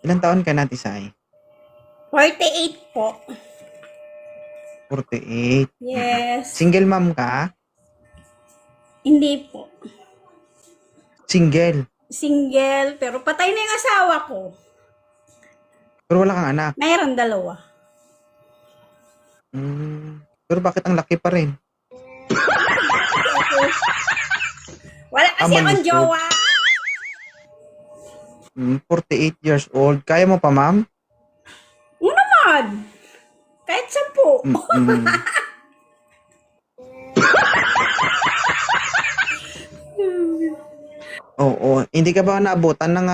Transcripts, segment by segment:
Ilang taon ka na, Tisay? 48 po. 48. Yes. Single mom ka? Hindi po. Single. Single, pero patay na yung asawa ko. Pero wala kang anak. Mayroon dalawa. Pero bakit ang laki pa rin? Wala kasi akong malusog. jowa. 48 years old. Kaya mo pa, ma'am? Oo naman. Kahit 10. Mm-mm. Oo. Hindi ka ba naabutan ng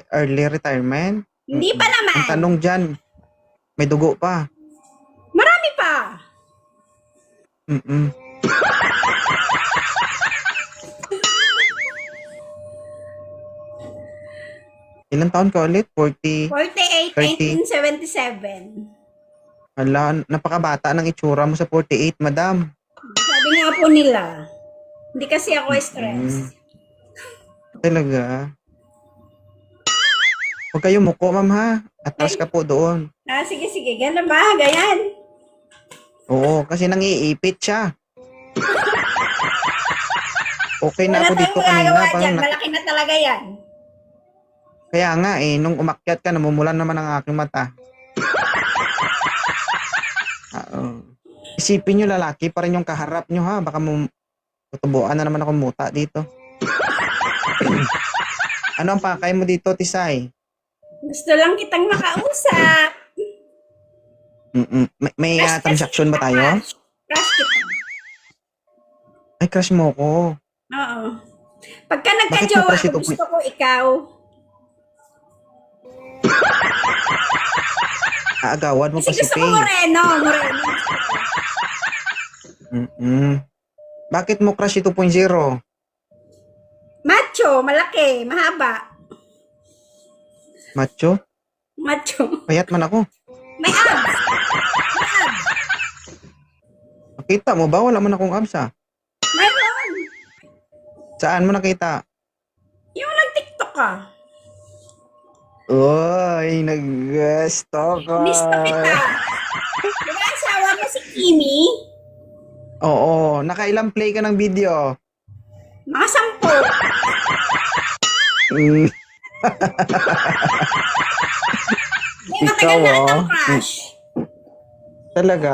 early retirement? Hindi pa naman. Ang tanong dyan, may dugo pa. Marami pa. Mm-mm. Ilang taon ka ulit? 40? 48, 30. 1977. Hala, napakabata ng itsura mo sa 48, madam. Sabi nga po nila, hindi kasi ako stress. Talaga? Huwag kayo muko, ma'am, ha? Atras ka po doon. Sige. Ganun ba? Ganyan. Oo, kasi nangiipit siya. Okay na Wala ako tayong dito kanina. magagawa dyan. Parang Malaki na talaga yan. kaya nga nung umakyat ka, namumulan naman ang aking mata. Isipin nyo, lalaki pa rin yung kaharap nyo, ha? Baka tutubuan na naman ako muta dito. Ano ang pakay mo dito, Tisay? Gusto lang kitang makausap. May transaction ba tayo? Crush kita. Ay, crush mo ko. Oo. Pagka Bakit nagka-jowa mo crush ako, ito? gusto ko ikaw. Aagawan mo pa Kasi si gusto ko Faye. moreno. Bakit mo crush 2.0? Macho, malaki, mahaba. Macho? Macho. Payat man ako. May abs. Nakita mo ba? Wala man akong abs, ha? Mayroon. Saan mo nakita? Yung nag-tiktok ka. Uy, nag-stalk ka. Gusto kita. Diba asawa mo si Kimi? Oo, nakailang play ka ng video? Mga 10. Mm, May matagal na Ikaw, kitang crush. talaga?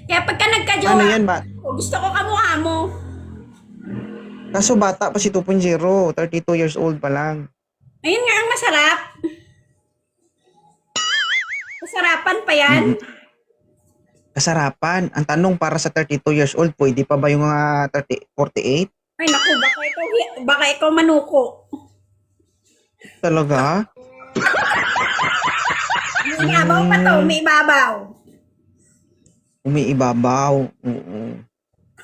Kaya pagka nagka-jowa, Ano yan ba? gusto ko kamukha mo. Kaso bata pa si 2.0, 32 years old pa lang. Ayun nga ang masarap. Masarapan pa yan. Kasarapan. Ang tanong, para sa 32 years old, pwede pa ba yung mga 48? Ay naku, baka ikaw manuko. Talaga? May ibabaw pa to, may ibabaw. Umiibabaw. Oo.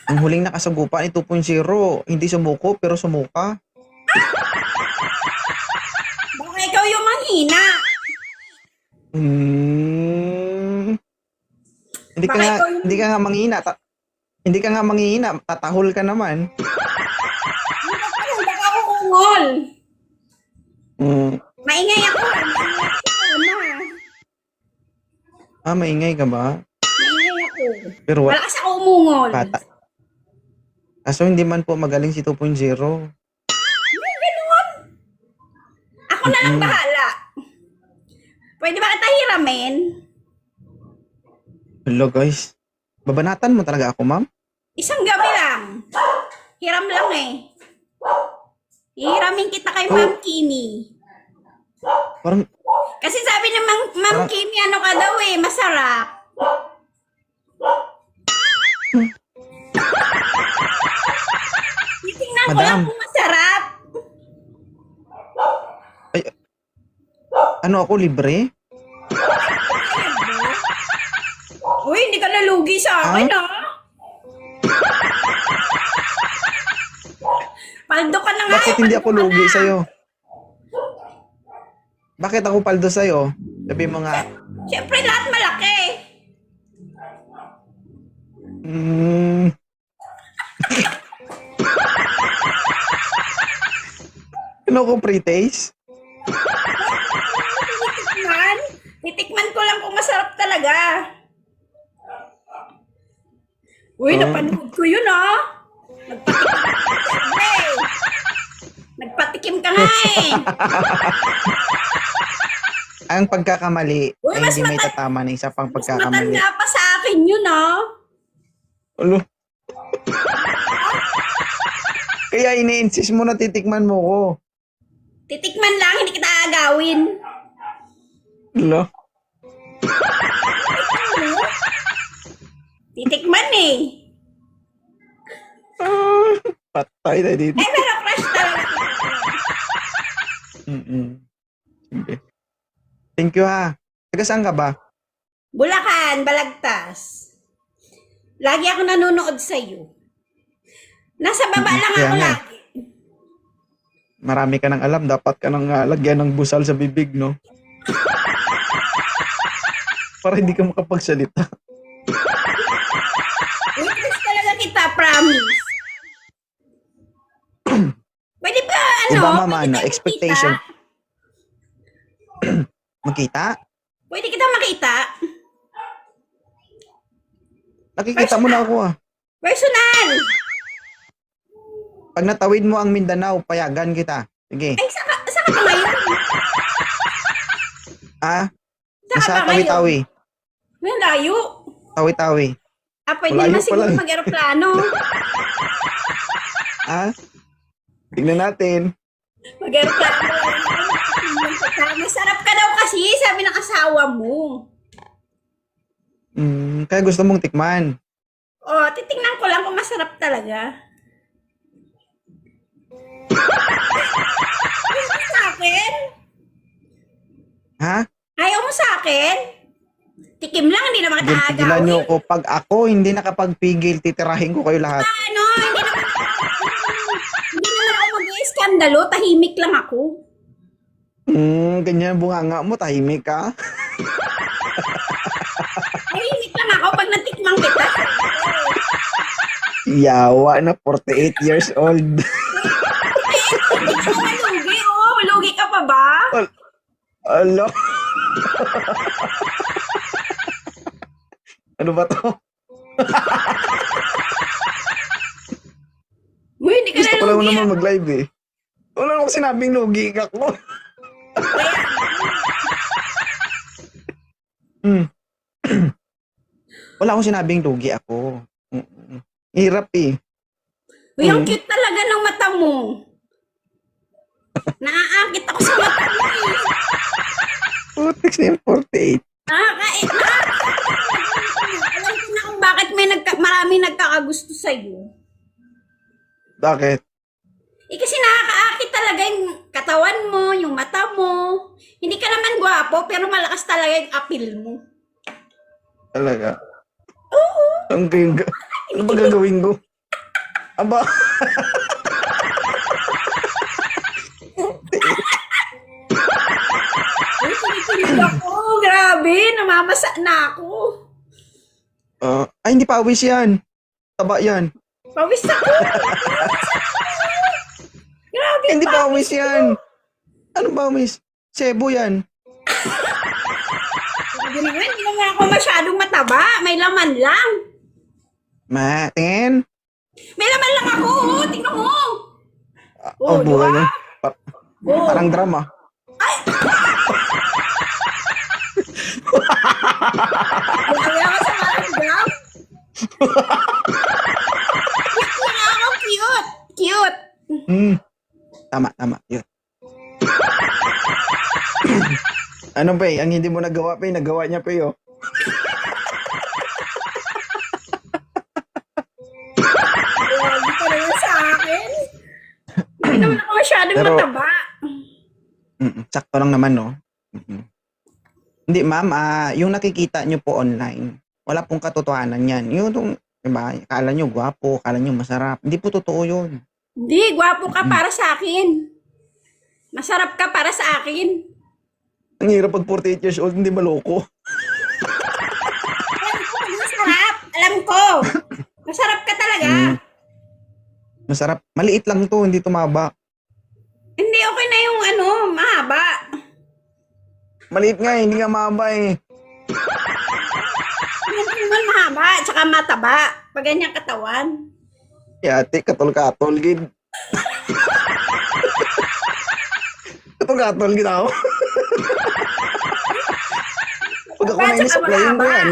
Ang huling nakasagupa ni 2.0, hindi sumuko pero sumuka. Baka ikaw yung manghina. Hindi ka Baka nga, ikaw yung- hindi ka nga manghina. Hindi ka nga manghina, tatahol ka naman. Baka ako ungol. Mm. Maingay ako. Maingay ka ba? Maingay ako. Pero Malakas ako umungol. bata. Kaso hindi man po magaling si 2.0. Ganun. Ako na lang bahala. Pwede ba kita hiramin? Hello guys. Babanatan mo talaga ako, ma'am? Isang gabi lang. Hiram lang eh. Hihiramin kita kay Ma'am Kimi. Parang, Kasi sabi ni Ma'am Kimi, ano ka daw eh, masarap. Titingnan ko lang Madam. kung masarap. ano ako, libre? Uy, hindi ka nalugi sa akin ah. Paldo ka na nga. Bakit eh, hindi paldo ako ka lugi na. sa'yo? Bakit ako paldo sa'yo? Sabi mo nga, Siyempre lahat malaki. ano ko pre-taste? Titikman? Titikman ko lang kung masarap talaga. Uy, napanood ko yun, ah. Nagpatikim ka nga eh. Ang pagkakamali Uy, ay mas hindi may tatama ng isa pang Mas pagkakamali. matanda pa sa akin yun, ah. Ulo. Kaya ini-insist mo na titikman mo ko. Titikman lang, hindi kita agawin. Ulo. Titikman eh. Patay na dito. Eh, pero crush talaga. Sige. Thank you ha. Taga saan ka ba? Bulacan, Balagtas. Lagi ako nanonood sa'yo. Nasa baba lang Kaya ako nga. lagi. Marami ka nang alam. Dapat ka nang lagyan ng busal sa bibig, no? Para hindi ka makapagsalita. Witness talaga kita, promise. Pwede ba, ano? Iba mama, pwede ano, tayo expectation. makita? Makita? Pwede kita makita? Nakikita mo na ako ah. Personal! Pag natawid mo ang Mindanao, payagan kita. Sige. Ay, saka ba ngayon? Ah? Saka Nasa ba ngayon? tawi-tawi. May layo. Tawi-tawi. Ah, pwede Malayo naman pa siguro lang. mag-aeroplano. Ah? Tignan natin. Mag-aeroplano. Masarap ka daw kasi, sabi ng asawa mo. Kaya gusto mong tikman. Oh, titingnan ko lang kung masarap talaga. Ayaw mo sa akin? Ha? Ayaw mo sa akin? Tikim lang, hindi naman kita Tigilan niyo agawin. ako. Pag ako hindi nakapagpigil, titirahin ko kayo lahat. Ano, hindi naman ako mag-iiskandalo, tahimik lang ako. Ganyan ang bunganga mo, tahimik ka. Tahimik lang ako pag natikmang kita. Yawa na, 48 years old. Hindi ka malugi, oh. Malugi ka pa ba? Alo. Ano ba to? Uy, hindi ka Gusto ko lang nalugi. naman mag-live eh. Wala akong sinabing lugi ka ko. Wala akong sinabing lugi ako. Hirap eh. Uy, ang cute talaga ng mata mo. Naaakit ako sa mata mo eh. Putik na yung 48. Alam ko na kung bakit marami nagkakagusto sa'yo. Bakit? Eh kasi nakakaakit talaga yung katawan mo, yung mata mo. Hindi ka naman gwapo, pero malakas talaga yung appeal mo. Talaga? Oo. Ano ba gagawin ko? Aba. Uy, kinikilig ako. Grabe, namamasa na ako. Ay, hindi pawis yan. Taba yan. Pawis ako. Grabe, Hindi pawis yan. Ano pawis? Sebo yan. Hindi naman ako masyadong mataba. May laman lang. Matin. May laman lang ako. Oh, tingnan mo. Oh, buhay diba? yan. Parang drama. Kaya ka sa parang gram. Cute lang ako. Cute. Cute. Tama. Yun. Ano pa eh? Ang hindi mo nagawa pa eh, nagawa niya pa eh. Oh. Grabe ka naman sa akin. Hindi naman ako masyadong Pero- mataba. Sakto lang naman, no? Hindi, ma'am. Yung nakikita nyo po online, wala pong katotohanan yan. Yung, diba, kala nyo gwapo, kala nyo masarap. Hindi po totoo yun. Hindi, gwapo ka para sa akin. Masarap ka para sa akin. Ang hirap pag 48 years old, hindi maloko. Masarap. Alam ko. Masarap ka talaga. Masarap. Maliit lang to, hindi tumaba. Hindi, okay na yung mahaba. Maliit nga, hindi nga mahaba eh. Hindi naman mahaba, tsaka mataba. Pag ganyang katawan. Ate, katol-katol, gid. Katol-katol, gid ako. Pag ako Ba, nainis, tsaka applyin ko mahaba. yan.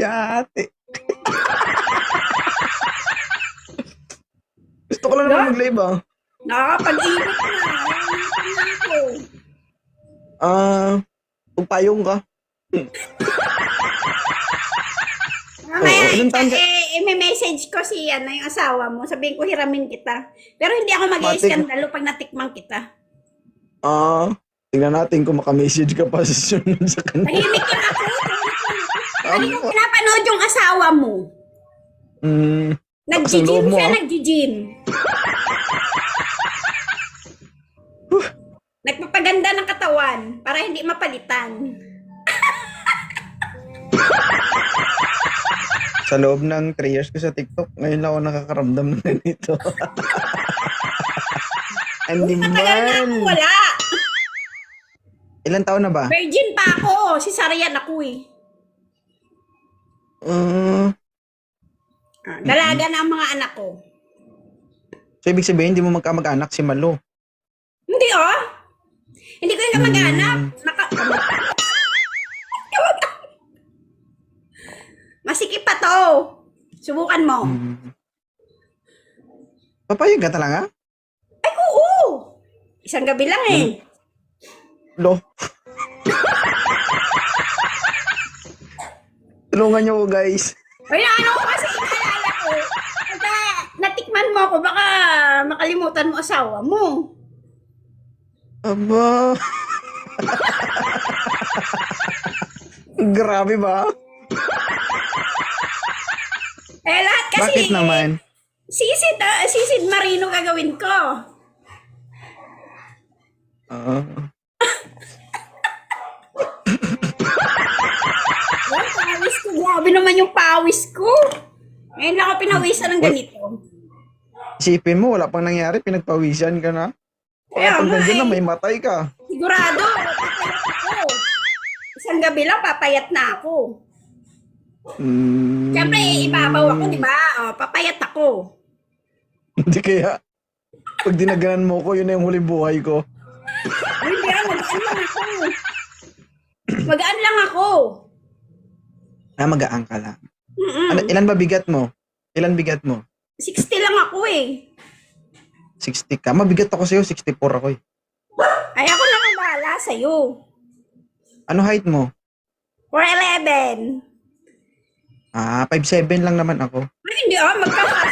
Ate. Gusto ko lang naman mag-live ah. Nakakapag-init na. Ayun ako. Pagpayong ka. Mamaya, Oo, ilang taon ka? may message ko si yung asawa mo. Sabihin ko, hiramin kita. Pero hindi ako mag-iiskandalo pag natikman kita. Tingnan natin kung makamessage ka pa sa sunod sa kanya. Tahimik lang ako. Ano yung pinapanood yung asawa mo? Nag-gym loob mo, siya, ah. nag-gym. Nagpapaganda ng katawan para hindi mapalitan. Sa loob ng 3 years ko sa TikTok, ngayon lang ako nakakaramdam ng ganito. Hindi Matagal na ako man. wala. Ilan taon na ba? Virgin pa ako. Si Sarian ako eh. Dalaga na ang mga anak ko. So, ibig sabihin, hindi mo magkamag-anak si Malo. Hindi oh. Hindi ko yung kamag-anak. Masikip pa to. Subukan mo. Papayag ka talaga? Ay, oo. Isang gabi lang eh. Lo. Tulungan niyo ko, guys. Ay, ano ko kasi inaalala ko. Pagka natikman mo ako, baka makalimutan mo asawa mo. Aba. Grabe ba? Eh, lahat kasi... Bakit naman? Sisid Marino gagawin ko. Wow, pawis ko. Grabe naman yung pawis ko. Ngayon lang ako pinawisan ng ganito. Isipin mo, wala pang nangyari, pinagpawisan ka na. Kaya Pag nga nandiyan na, eh. may matay ka. Sigurado, papayat ako. Isang gabi lang, papayat na ako. Siyempre, ibabaw ako, di ba? O, papayat ako. Hindi kaya, pag dinaganan mo ko, yun na yung huling buhay ko. Hindi ah, magaan lang ako. Magaan lang ako. Magaan ka lang. Mm-mm. Ilan ba bigat mo? Ilan bigat mo? 60 lang ako eh. 60 ka. Mabigat ako sa'yo, 64 ako eh. Ay, ako lang ang bahala sa'yo. Ano height mo? 4'11". 5'7 lang naman ako. Ay, hindi ah, magkakasya.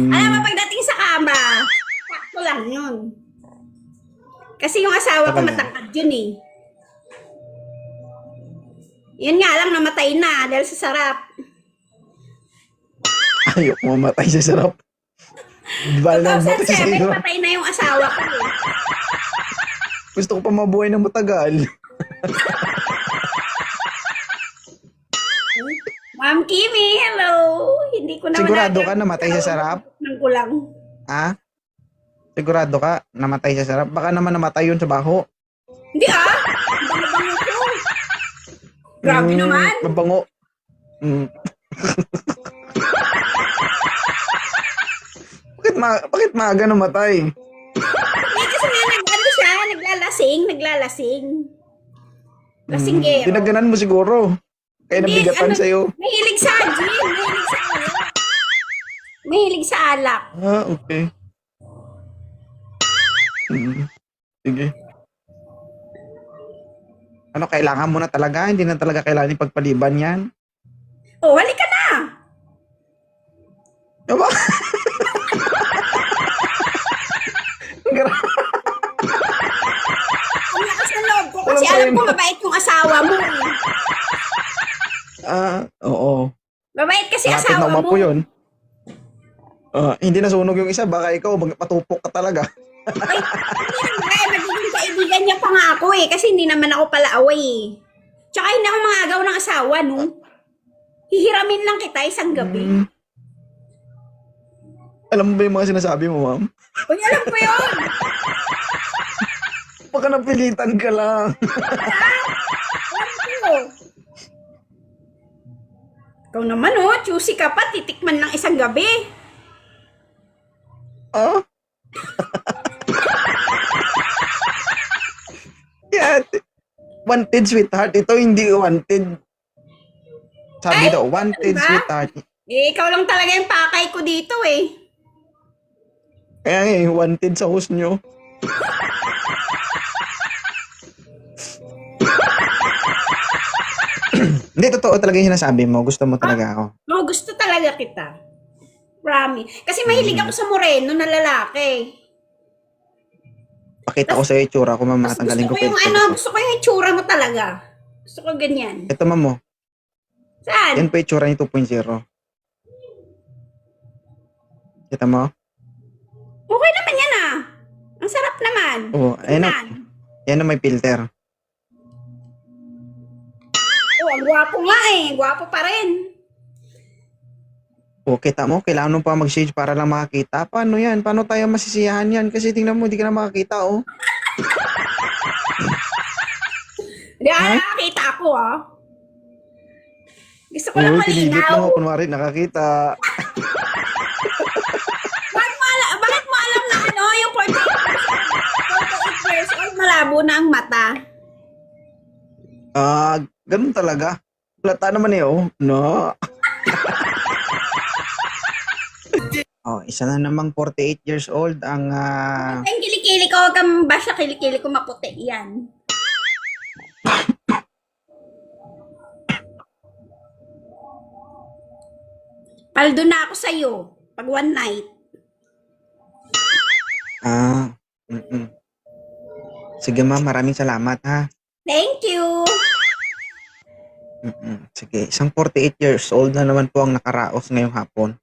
Alam mo, pagdating sa kama, sakto lang yun. Kasi yung asawa ko Talaga? matangkad yun eh. Yun nga lang, namatay na dahil sa sarap. Ayok mo matay sa sarap. Bal na matay sa 2007, sarap. patay na yung asawa ko eh. Gusto ko pa mabuhay ng matagal. Ma'am Kimi, hello. Hindi ko naman Sigurado ka namatay sa sarap? Nang kulang. Sigurado ka namatay sa sarap? Baka naman namatay yun sa baho. Hindi ah. Bango-bango ko. Grabe naman. Mabango. Bakit maaga namatay? Hindi kasi nga ano siya, naglalasing. Lasinggero. Dinaganan mo siguro. Kaya Hindi, nabigatan sa'yo. Mahilig sa gym, mahilig sa alak. Okay. Sige. Ano, kailangan mo na talaga? Hindi na talaga kailangan ipagpaliban yan? Oh, halika na. Diba? Ang lakas ng loob ko kasi alam ko mabait yung asawa mo. Oo. Mabait kasi Malapit asawa na mo. umapo yun. Hindi nasunog yung isa, baka ikaw patupok ka talaga. Ay, magiging kaibigan niya pa nga ako eh. Kasi hindi naman ako pala away eh. Tsaka hindi ako mangagaw ng asawa, no? Hihiramin lang kita isang gabi. Alam mo ba yung mga sinasabi mo, ma'am? Uy, alam ko yun. Baka napilitan ka lang. Alam ko. Ikaw naman, choosy ka pa. Titikman lang isang gabi. Ah? Yeah. Wanted sweetheart. Ito hindi wanted. Sabi daw, wanted ba? sweetheart. Ikaw lang talaga yung pakay ko dito eh. Kaya nga, wanted sa host nyo. Hindi, totoo talaga yung sinasabi mo. Gusto mo talaga ako. Gusto talaga kita. Promise. Kasi mahilig ako sa moreno na lalaki. Pakita ko sa'yo yung itsura ko, ma'am. Mas Matanggalin gusto ko ko yung gusto ko yung itsura mo talaga. Gusto ko ganyan. Ito, ma'am, mo. Saan? Yan po yung itsura niya 2.0. Kita mo? Okay naman yan ah. Ang sarap naman. Oo, ayun na. Yan. Yan na may filter. Ang gwapo nga eh. Gwapo pa rin. O, kita mo, kailangan mo pa mag-shade para lang makakita. Paano yan? Paano tayo masisiyahan yan? Kasi tingnan mo, hindi ka na makakita, oh. Hindi nakakita ako ah. Gusto ko lang Pinindot malinaw. mo, kunwari, nakakita. Bakit mo alam na yung 48 years old, malabo na ang mata? Ganun talaga. Plata naman eh, oh. No. Isa na namang 48 years old ang Ang kilikili ko, huwag kang bash sa kilikili ko, maputi yan. Paldo na ako sa'yo, pag one night. Sige ma'am, maraming salamat ha. Thank you! Sige, isang 48 years old na naman po ang nakaraos ngayong hapon.